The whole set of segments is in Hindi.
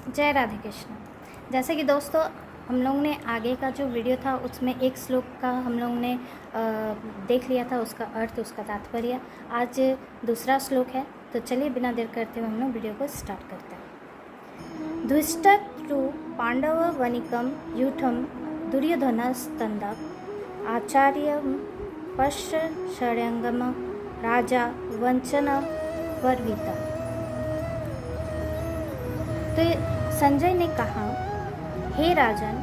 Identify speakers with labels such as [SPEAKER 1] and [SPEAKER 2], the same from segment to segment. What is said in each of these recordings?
[SPEAKER 1] जय राधे कृष्ण। जैसे कि दोस्तों हम लोग ने आगे का जो वीडियो था उसमें एक श्लोक का हम लोग ने देख लिया था, उसका अर्थ, उसका तात्पर्य। आज दूसरा श्लोक है, तो चलिए बिना देर करते हुए हम लोग वीडियो को स्टार्ट करते हैं। दुष्टु पांडव वनिकम यूठम दुर्योधनस्तंदक आचार्य पश्य षड्यंगम राजा वंचन वर्विता। तो संजय ने कहा, हे राजन,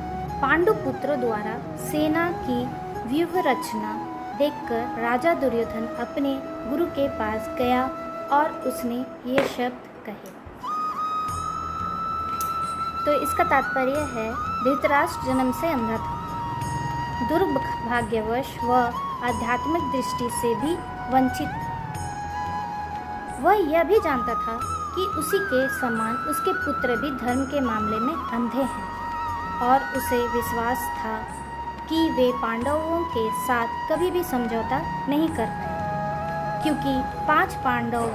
[SPEAKER 1] पांडुपुत्रों द्वारा सेना की व्यूह रचना देखकर राजा दुर्योधन अपने गुरु के पास गया और उसने ये शब्द कहे। तो इसका तात्पर्य है, धृतराष्ट्र जन्म से अंधा था। दुर्भाग्यवश वह आध्यात्मिक दृष्टि से भी वंचित था। वह यह भी जानता था कि उसी के समान उसके पुत्र भी धर्म के मामले में अंधे हैं, और उसे विश्वास था कि वे पांडवों के साथ कभी भी समझौता नहीं कर पाए, क्योंकि 5 पांडव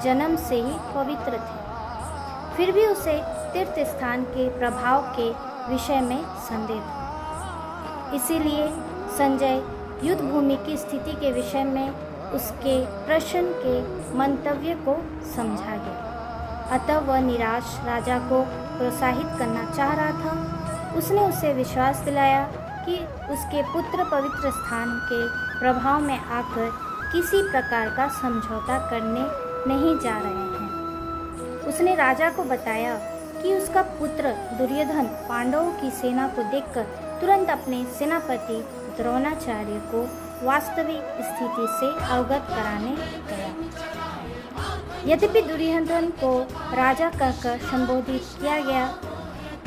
[SPEAKER 1] जन्म से ही पवित्र थे। फिर भी उसे तीर्थ स्थान के प्रभाव के विषय में संदेह था। इसीलिए संजय युद्ध भूमि की स्थिति के विषय में उसके प्रश्न के मंतव्य को समझा गया। अतः वह निराश राजा को प्रोत्साहित करना चाह रहा था। उसने उसे विश्वास दिलाया कि उसके पुत्र पवित्र स्थान के प्रभाव में आकर किसी प्रकार का समझौता करने नहीं जा रहे हैं। उसने राजा को बताया कि उसका पुत्र दुर्योधन पांडवों की सेना को देखकर तुरंत अपने सेनापति द्रोणाचार्य को वास्तविक स्थिति से अवगत कराने गया। यद्यपि दुर्योधन को राजा कहकर संबोधित किया गया,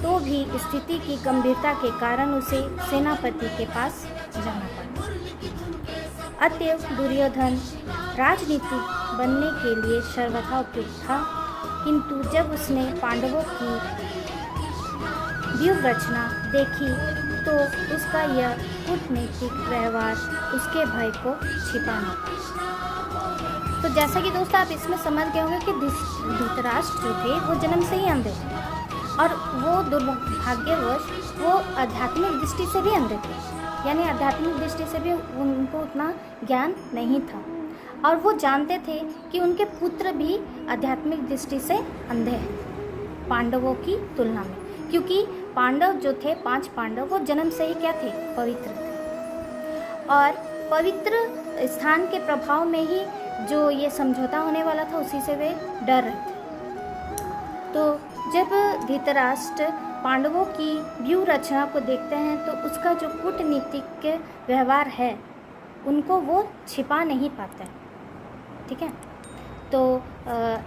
[SPEAKER 1] तो भी स्थिति की गंभीरता के कारण उसे सेनापति के पास जाना पड़ा। अतएव दुर्योधन राजनीतिक बनने के लिए सर्वथा उपयुक्त था, किंतु जब उसने पांडवों की व्यूह रचना देखी तो उसका यह कूटनीतिक व्यवहार उसके भय को छिपा न पाया। तो जैसा कि दोस्तों आप इसमें समझ गए होंगे कि धृतराष्ट्र जो थे वो जन्म से ही अंधे थे, और वो दुर्भाग्यवश वो आध्यात्मिक दृष्टि से भी अंधे थे, यानी आध्यात्मिक दृष्टि से भी उनको उतना ज्ञान नहीं था, और वो जानते थे कि उनके पुत्र भी आध्यात्मिक दृष्टि से अंधे हैं पांडवों की तुलना में, क्योंकि पांडव जो थे 5 पांडव वो जन्म से ही क्या थे, पवित्र थे, और पवित्र स्थान के प्रभाव में ही जो ये समझौता होने वाला था उसी से वे डर रहे थे। तो जब धृतराष्ट्र पांडवों की व्यूह रचना को देखते हैं तो उसका जो कूटनीतिक व्यवहार है उनको वो छिपा नहीं पाते हैं। ठीक है, तो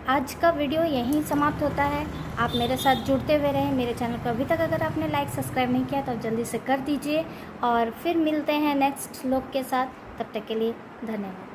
[SPEAKER 1] आज का वीडियो यहीं समाप्त होता है। आप मेरे साथ जुड़ते हुए रहें। मेरे चैनल को अभी तक अगर आपने लाइक सब्सक्राइब नहीं किया तो आप जल्दी से कर दीजिए, और फिर मिलते हैं नेक्स्ट व्लॉग के साथ। तब तक के लिए धन्यवाद।